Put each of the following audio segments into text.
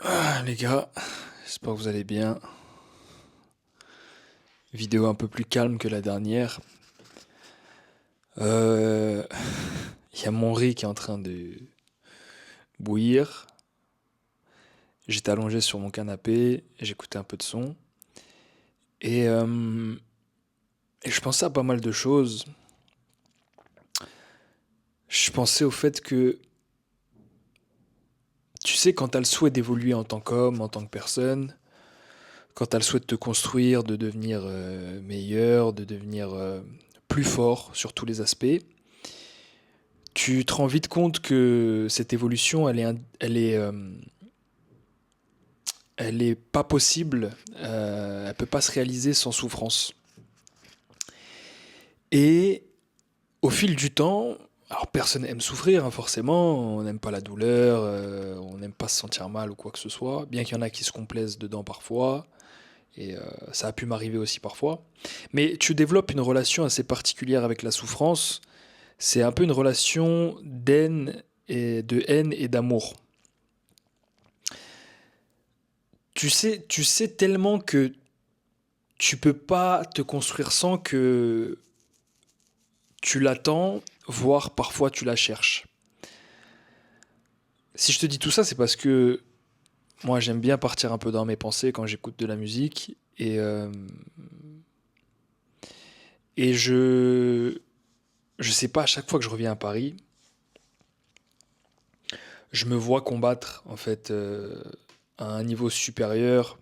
Les gars, j'espère que vous allez bien. Vidéo un peu plus calme que la dernière. Euh, Il y a mon riz qui est en train de bouillir. J'étais allongé sur mon canapé, j'écoutais un peu de son. Et, euh, et je pensais à pas mal de choses. Je pensais au fait que, tu sais, quand t'as le souhait d'évoluer en tant qu'homme, en tant que personne, quand t'as le souhait de te construire, de devenir meilleur, de devenir plus fort sur tous les aspects, tu te rends vite compte que cette évolution, elle est pas possible. Elle peut pas se réaliser sans souffrance. Et au fil du temps, alors personne aime souffrir, hein, forcément. On n'aime pas la douleur, on n'aime pas se sentir mal ou quoi que ce soit. Bien qu'il y en a qui se complaisent dedans parfois. Et ça a pu m'arriver aussi parfois. Mais tu développes une relation assez particulière avec la souffrance. C'est un peu une relation de haine et d'amour. Tu sais tellement que tu peux pas te construire sans que tu l'attends, voire parfois tu la cherches. Si je te dis tout ça, c'est parce que moi j'aime bien partir un peu dans mes pensées quand j'écoute de la musique et je sais pas, à chaque fois que je reviens à Paris, je me vois combattre en fait à un niveau supérieur.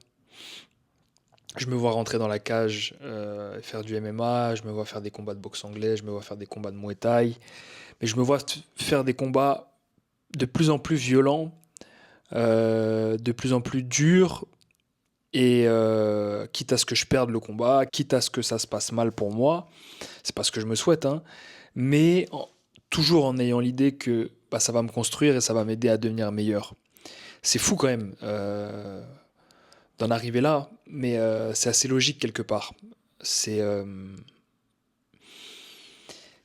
Je me vois rentrer dans la cage, faire du MMA, je me vois faire des combats de boxe anglais, je me vois faire des combats de Muay Thai, mais je me vois faire des combats de plus en plus violents, de plus en plus durs, et quitte à ce que je perde le combat, quitte à ce que ça se passe mal pour moi, c'est pas ce que je me souhaite, hein, mais toujours en ayant l'idée que bah, ça va me construire et ça va m'aider à devenir meilleur. C'est fou quand même d'en arriver là, mais c'est assez logique quelque part. C'est euh,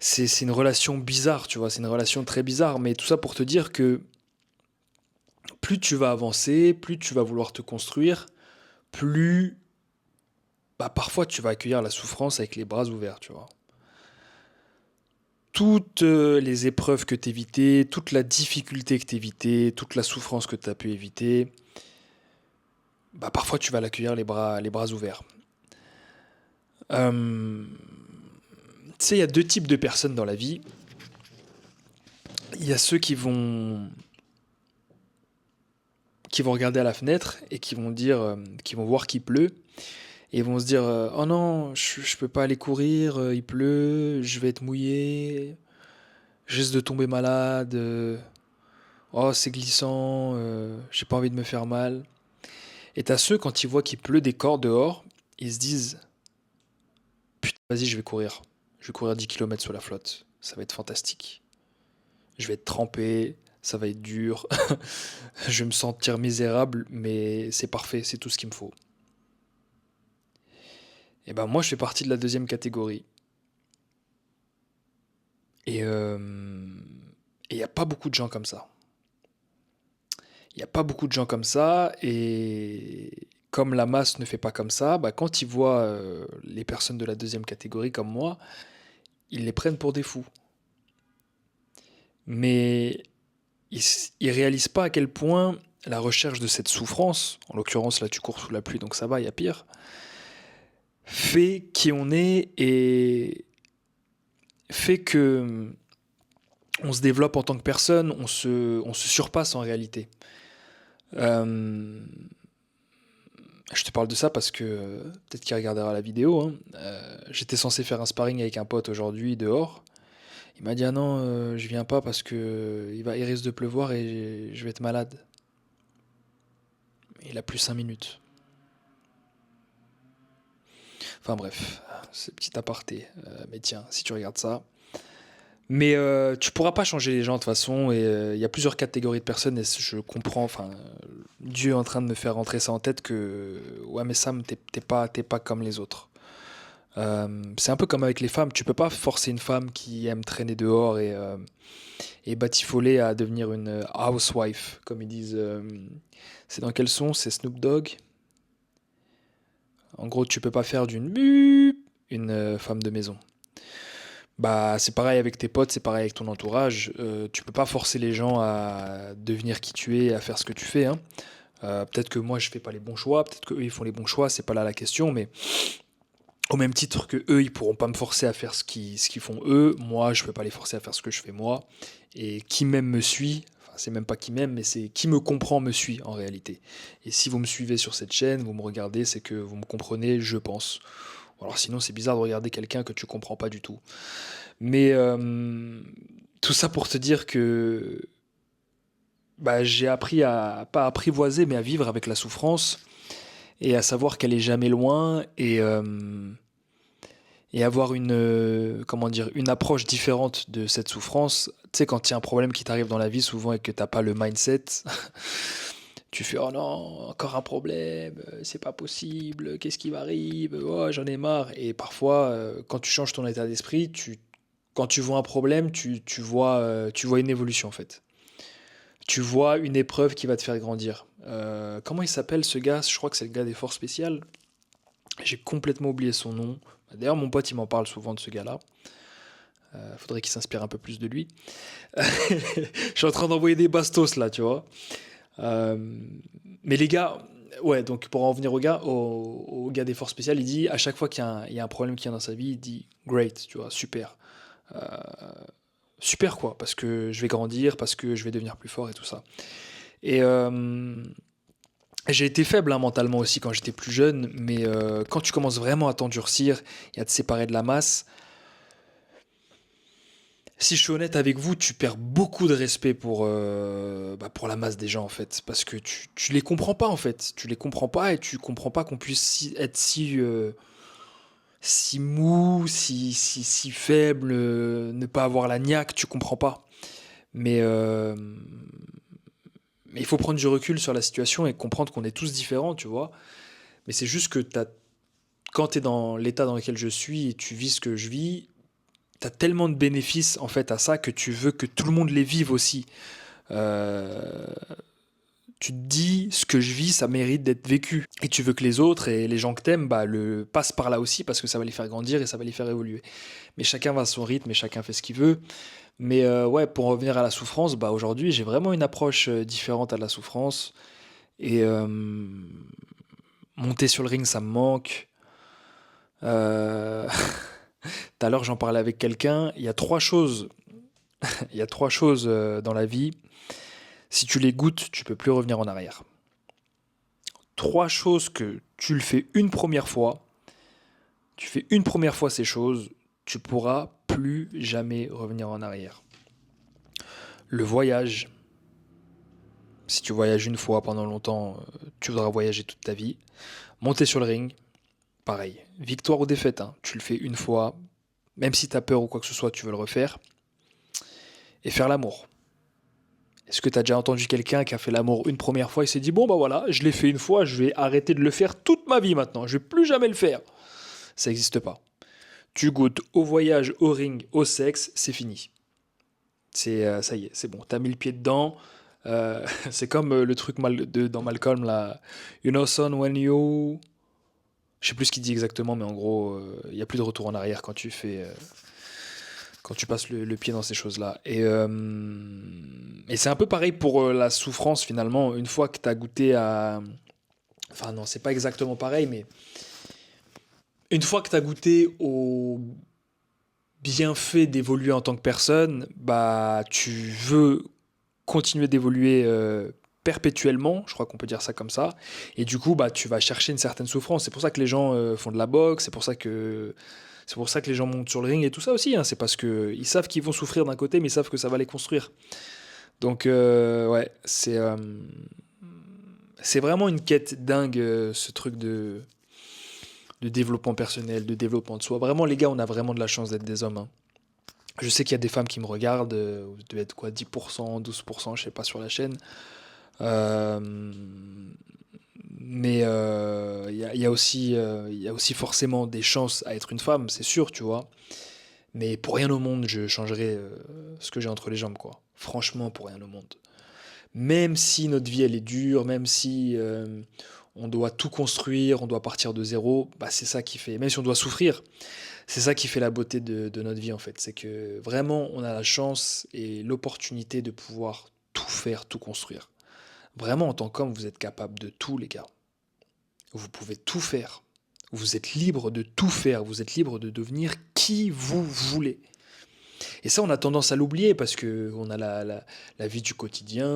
c'est une relation bizarre, tu vois, c'est une relation très bizarre, mais tout ça pour te dire que plus tu vas avancer, plus tu vas vouloir te construire, plus bah, parfois tu vas accueillir la souffrance avec les bras ouverts, tu vois. Toutes les épreuves que t'évitais, toute la difficulté que t'évitais, toute la souffrance que t'as pu éviter, bah parfois tu vas l'accueillir les bras ouverts. Euh, Tu sais, il y a deux types de personnes dans la vie. Il y a ceux qui vont regarder à la fenêtre et qui vont dire, qui vont voir qu'il pleut et ils vont se dire oh non, je peux pas aller courir, il pleut, je vais être mouillé, je risque de tomber malade, oh c'est glissant, j'ai pas envie de me faire mal. Et t'as ceux quand ils voient qu'il pleut des corps dehors, ils se disent putain vas-y je vais courir 10 kilomètres sous la flotte, ça va être fantastique. Je vais être trempé, ça va être dur, je vais me sentir misérable, mais c'est parfait, c'est tout ce qu'il me faut. Et ben moi je fais partie de la deuxième catégorie. Et il n'y a pas beaucoup de gens comme ça. Il n'y a pas beaucoup de gens comme ça. Et comme la masse ne fait pas comme ça, bah, quand ils voient les personnes de la deuxième catégorie comme moi, ils les prennent pour des fous. Mais ils, ils réalisent pas à quel point la recherche de cette souffrance, en l'occurrence là tu cours sous la pluie donc ça va, il y a pire, fait qui on est et fait que on se développe en tant que personne, on se surpasse en réalité. Euh, je te parle de ça parce que peut-être qu'il regardera la vidéo, hein. J'étais censé faire un sparring avec un pote aujourd'hui dehors. Il m'a dit ah non, je viens pas parce que il risque de pleuvoir et je vais être malade. Il a plus 5 minutes. Enfin bref, c'est petit aparté. Mais tiens, si tu regardes ça. Mais tu pourras pas changer les gens de toute façon. Et il y a plusieurs catégories de personnes et je comprends. Enfin, Dieu est en train de me faire rentrer ça en tête que ouais mais Sam, t'es pas comme les autres. C'est un peu comme avec les femmes, tu peux pas forcer une femme qui aime traîner dehors et batifoler à devenir une housewife, comme ils disent. C'est dans quel son? C'est Snoop Dogg. En gros, tu peux pas faire d'une une femme de maison. Bah, c'est pareil avec tes potes, c'est pareil avec ton entourage. Tu peux pas forcer les gens à devenir qui tu es, à faire ce que tu fais, hein. Peut-être que moi je fais pas les bons choix, peut-être qu'eux ils font les bons choix, c'est pas là la question, mais au même titre que eux ils pourront pas me forcer à faire ce qu'ils font eux, moi je peux pas les forcer à faire ce que je fais moi. Et qui m'aime me suit, enfin c'est même pas qui m'aime, mais c'est qui me comprend me suit en réalité. Et si vous me suivez sur cette chaîne, vous me regardez, c'est que vous me comprenez, je pense. Alors sinon c'est bizarre de regarder quelqu'un que tu comprends pas du tout. Mais tout ça pour te dire que bah, j'ai appris à, pas apprivoiser, mais à vivre avec la souffrance et à savoir qu'elle est jamais loin et avoir une, comment dire, une approche différente de cette souffrance. Tu sais, quand il y a un problème qui t'arrive dans la vie souvent et que t'as pas le mindset, tu fais oh non, encore un problème, c'est pas possible, qu'est-ce qui m'arrive, oh, j'en ai marre. Et parfois, quand tu changes ton état d'esprit, quand tu vois un problème, tu vois une évolution en fait. Tu vois une épreuve qui va te faire grandir. Comment il s'appelle ce gars? Je crois que c'est le gars des forces spéciales. J'ai complètement oublié son nom. D'ailleurs, mon pote, il m'en parle souvent de ce gars-là. Faudrait qu'il s'inspire un peu plus de lui. Je suis en train d'envoyer des bastos là, tu vois. Euh, mais les gars, ouais, donc pour en revenir au gars des forces spéciales, il dit à chaque fois qu'il y a un problème qui vient dans sa vie, il dit great, tu vois, super. Euh, super quoi, parce que je vais grandir, parce que je vais devenir plus fort et tout ça. Et j'ai été faible hein, mentalement aussi quand j'étais plus jeune, mais quand tu commences vraiment à t'endurcir et à te séparer de la masse, si je suis honnête avec vous, tu perds beaucoup de respect pour la masse des gens en fait, parce que tu les comprends pas en fait, tu les comprends pas et tu comprends pas qu'on puisse être si mou, si faible, ne pas avoir la niaque, tu comprends pas. Mais mais il faut prendre du recul sur la situation et comprendre qu'on est tous différents, tu vois. Mais c'est juste que quand tu es dans l'état dans lequel je suis et tu vis ce que je vis, tu as tellement de bénéfices en fait à ça que tu veux que tout le monde les vive aussi. Euh, Tu te dis, ce que je vis, ça mérite d'être vécu. Et tu veux que les autres et les gens que t'aimes bah, le passent par là aussi parce que ça va les faire grandir et ça va les faire évoluer. Mais chacun va à son rythme et chacun fait ce qu'il veut. Mais ouais, pour revenir à la souffrance, bah, aujourd'hui, j'ai vraiment une approche différente à la souffrance. Et monter sur le ring, ça me manque. Tout à l'heure, j'en parlais avec quelqu'un. Il y a trois choses dans la vie. Si tu les goûtes, tu peux plus revenir en arrière. Trois choses que tu le fais une première fois, tu fais une première fois ces choses, tu pourras plus jamais revenir en arrière. Le voyage, si tu voyages une fois pendant longtemps, tu voudras voyager toute ta vie. Monter sur le ring, pareil. Victoire ou défaite, hein, tu le fais une fois, même si tu as peur ou quoi que ce soit, tu veux le refaire. Et faire l'amour. Est-ce que tu as déjà entendu quelqu'un qui a fait l'amour une première fois et s'est dit bon bah voilà, je l'ai fait une fois, je vais arrêter de le faire toute ma vie maintenant, je vais plus jamais le faire. Ça n'existe pas. Tu goûtes au voyage, au ring, au sexe, c'est fini. Ça y est, c'est bon, t'as mis le pied dedans. C'est comme le truc dans Malcolm là. You know son when you. Je sais plus ce qu'il dit exactement, mais en gros, il n'y a plus de retour en arrière quand tu passes le pied dans ces choses-là. Et c'est un peu pareil pour la souffrance finalement. Une fois que tu as goûté à. Enfin, non, c'est pas exactement pareil, mais une fois que tu as goûté au bienfait d'évoluer en tant que personne, bah, tu veux continuer d'évoluer perpétuellement, je crois qu'on peut dire ça comme ça, et du coup, bah, tu vas chercher une certaine souffrance. C'est pour ça que les gens font de la boxe, c'est pour ça que les gens montent sur le ring et tout ça aussi. Hein. C'est parce que ils savent qu'ils vont souffrir d'un côté, mais ils savent que ça va les construire. Donc ouais, c'est vraiment une quête dingue ce truc de développement personnel, de développement de soi. Vraiment, les gars, on a vraiment de la chance d'être des hommes. Hein. Je sais qu'il y a des femmes qui me regardent, vous devez être quoi, 10%, 12%, je sais pas sur la chaîne. Euh, Mais il y a aussi forcément des chances à être une femme, c'est sûr, tu vois. Mais pour rien au monde, je changerais ce que j'ai entre les jambes, quoi. Franchement, pour rien au monde. Même si notre vie, elle est dure, même si on doit tout construire, on doit partir de zéro, bah, c'est ça qui fait, même si on doit souffrir, c'est ça qui fait la beauté de notre vie, en fait. C'est que vraiment, on a la chance et l'opportunité de pouvoir tout faire, tout construire. Vraiment, en tant qu'homme, vous êtes capable de tout, les gars. Vous pouvez tout faire. Vous êtes libre de tout faire. Vous êtes libre de devenir qui vous voulez. Et ça, on a tendance à l'oublier parce que on a la vie du quotidien,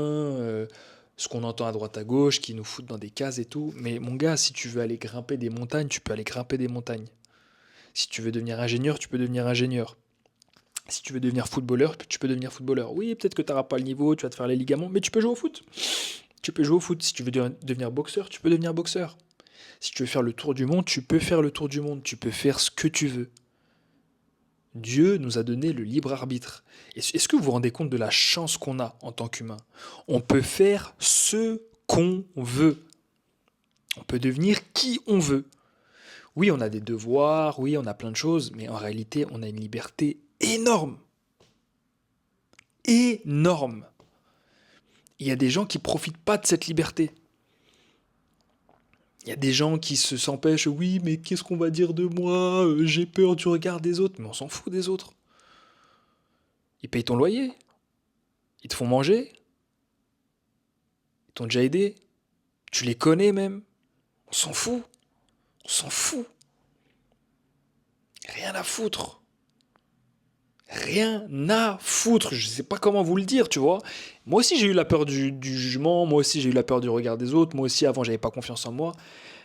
ce qu'on entend à droite à gauche, qui nous foutent dans des cases et tout. Mais mon gars, si tu veux aller grimper des montagnes, tu peux aller grimper des montagnes. Si tu veux devenir ingénieur, tu peux devenir ingénieur. Si tu veux devenir footballeur, tu peux devenir footballeur. Oui, peut-être que tu n'auras pas le niveau, tu vas te faire les ligaments, mais tu peux jouer au foot. Tu peux jouer au foot. Si tu veux devenir boxeur, tu peux devenir boxeur. Si tu veux faire le tour du monde, tu peux faire le tour du monde. Tu peux faire ce que tu veux. Dieu nous a donné le libre arbitre. Est-ce que vous vous rendez compte de la chance qu'on a en tant qu'humain? On peut faire ce qu'on veut. On peut devenir qui on veut. Oui, on a des devoirs, oui, on a plein de choses, mais en réalité, on a une liberté énorme. Énorme. Il y a des gens qui ne profitent pas de cette liberté. Il y a des gens qui s'empêchent, oui, mais qu'est-ce qu'on va dire de moi? J'ai peur du regard des autres. Mais on s'en fout des autres. Ils payent ton loyer. Ils te font manger. Ils t'ont déjà aidé. Tu les connais même. On s'en fout. On s'en fout. Rien à foutre. Rien à foutre. Je sais pas comment vous le dire, tu vois. Moi aussi, j'ai eu la peur du jugement. Moi aussi, j'ai eu la peur du regard des autres. Moi aussi, avant, j'avais pas confiance en moi.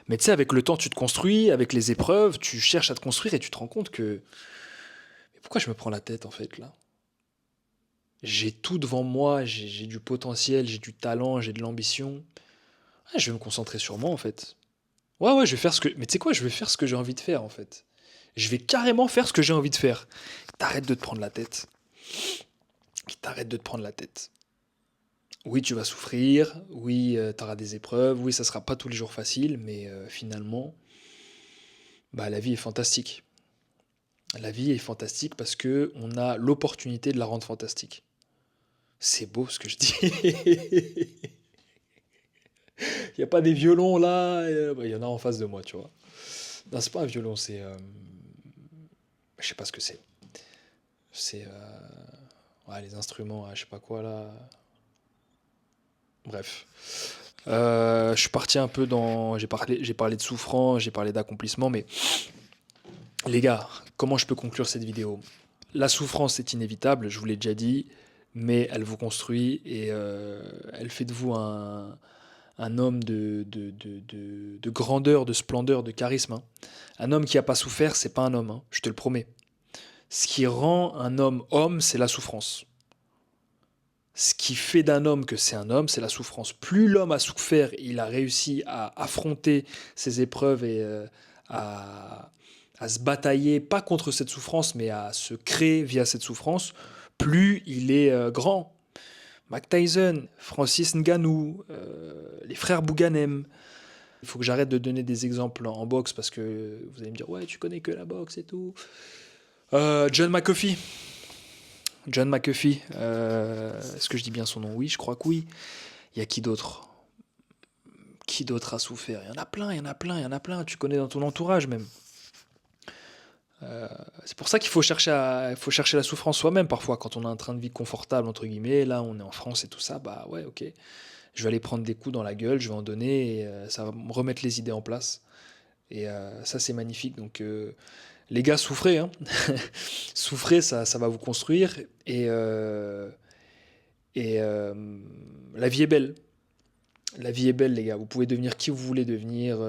Mais tu sais, avec le temps, tu te construis. Avec les épreuves, tu cherches à te construire et tu te rends compte que... Mais pourquoi je me prends la tête, en fait, là? J'ai tout devant moi. J'ai du potentiel, j'ai du talent, j'ai de l'ambition. Ah, je vais me concentrer sur moi, en fait. Ouais, ouais, je vais faire ce que... Mais tu sais quoi, je vais faire ce que j'ai envie de faire, en fait. Je vais carrément faire ce que j'ai envie de faire. T'arrêtes de te prendre la tête. T'arrêtes de te prendre la tête. Oui, tu vas souffrir. Oui, tu auras des épreuves. Oui, ça sera pas tous les jours facile. Mais finalement, bah, la vie est fantastique. La vie est fantastique parce que on a l'opportunité de la rendre fantastique. C'est beau ce que je dis. Il n'y a pas des violons là. Bah, il y en a en face de moi, tu vois. Non, c'est pas un violon, c'est... je sais pas ce que c'est. C'est... ouais, les instruments, je sais pas quoi là. Bref. Je suis parti un peu dans... J'ai parlé de souffrance, j'ai parlé d'accomplissement, mais les gars, comment je peux conclure cette vidéo? La souffrance est inévitable, je vous l'ai déjà dit, mais elle vous construit et elle fait de vous un homme de grandeur, de splendeur, de charisme, hein. Un homme qui n'a pas souffert, c'est pas un homme, hein, je te le promets. Ce qui rend un homme homme, c'est la souffrance. Ce qui fait d'un homme que c'est un homme, c'est la souffrance. Plus l'homme a souffert, il a réussi à affronter ses épreuves et à se batailler, pas contre cette souffrance, mais à se créer via cette souffrance, plus il est grand. Mike Tyson, Francis Ngannou, les frères Bouganem. Il faut que j'arrête de donner des exemples en boxe parce que vous allez me dire, ouais, tu connais que la boxe et tout. John McAfee. John McAfee, est-ce que je dis bien son nom? Oui, je crois que oui. Il y a qui d'autre? Qui d'autre a souffert? Il y en a plein, il y en a plein, il y en a plein. Tu connais dans ton entourage même. C'est pour ça qu'il faut chercher la souffrance soi-même parfois quand on a un train de vie confortable entre guillemets. Là, on est en France et tout ça. Bah ouais, ok. Je vais aller prendre des coups dans la gueule, je vais en donner et ça va me remettre les idées en place. Et ça, c'est magnifique. Donc, les gars, souffrez, hein. Souffrez, ça va vous construire. Et la vie est belle. La vie est belle, les gars. Vous pouvez devenir qui vous voulez devenir.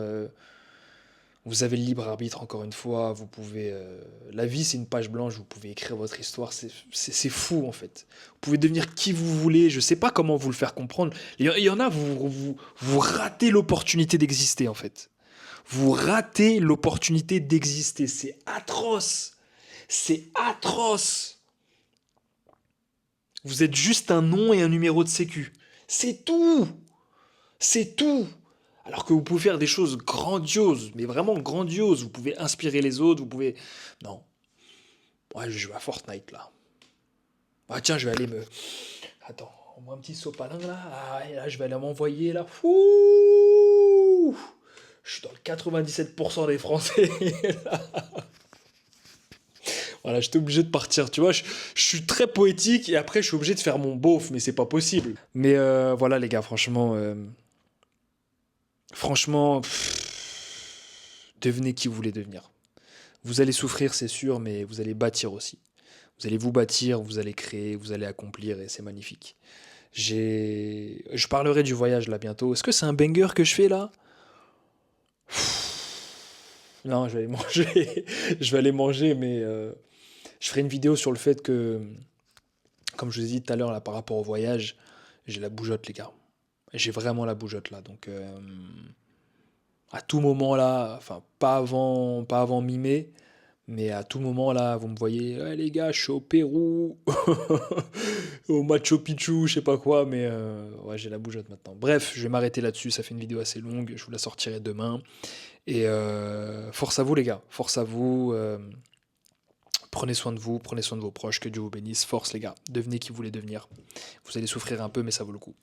Vous avez le libre arbitre, encore une fois. Vous pouvez. La vie, c'est une page blanche. Vous pouvez écrire votre histoire. C'est fou, en fait. Vous pouvez devenir qui vous voulez. Je sais pas comment vous le faire comprendre. Il y en a, vous ratez l'opportunité d'exister, en fait. Vous ratez l'opportunité d'exister. C'est atroce. C'est atroce. Vous êtes juste un nom et un numéro de sécu. C'est tout. C'est tout. Alors que vous pouvez faire des choses grandioses, mais vraiment grandioses. Vous pouvez inspirer les autres, vous pouvez... Non. Ouais, je joue à Fortnite, là. Ah tiens, je vais aller me... Attends, on voit un petit sopalin, là. Ah, ouais, là, je vais aller m'envoyer, là. Fouh. Je suis dans le 97% des Français. Voilà, j'étais obligé de partir, tu vois. Je suis très poétique et après, je suis obligé de faire mon beauf, mais c'est pas possible. Mais voilà, les gars, franchement, devenez qui vous voulez devenir. Vous allez souffrir, c'est sûr, mais vous allez bâtir aussi. Vous allez vous bâtir, vous allez créer, vous allez accomplir et c'est magnifique. Je parlerai du voyage là bientôt. Est-ce que c'est un banger que je fais là? Non, je vais aller manger. Je vais aller manger, mais je ferai une vidéo sur le fait que, comme je vous ai dit tout à l'heure là par rapport au voyage, j'ai la bougeotte les gars. J'ai vraiment la bougeotte là. Donc à tout moment là, enfin pas avant mi-mai, mais à tout moment là, vous me voyez, ouais, les gars, je suis au Pérou, au Machu Picchu, je sais pas quoi, mais ouais, j'ai la bougeotte maintenant. Bref, je vais m'arrêter là-dessus, ça fait une vidéo assez longue, je vous la sortirai demain. Et force à vous les gars, force à vous, prenez soin de vous, prenez soin de vos proches, que Dieu vous bénisse, force les gars, devenez qui vous voulez devenir. Vous allez souffrir un peu, mais ça vaut le coup.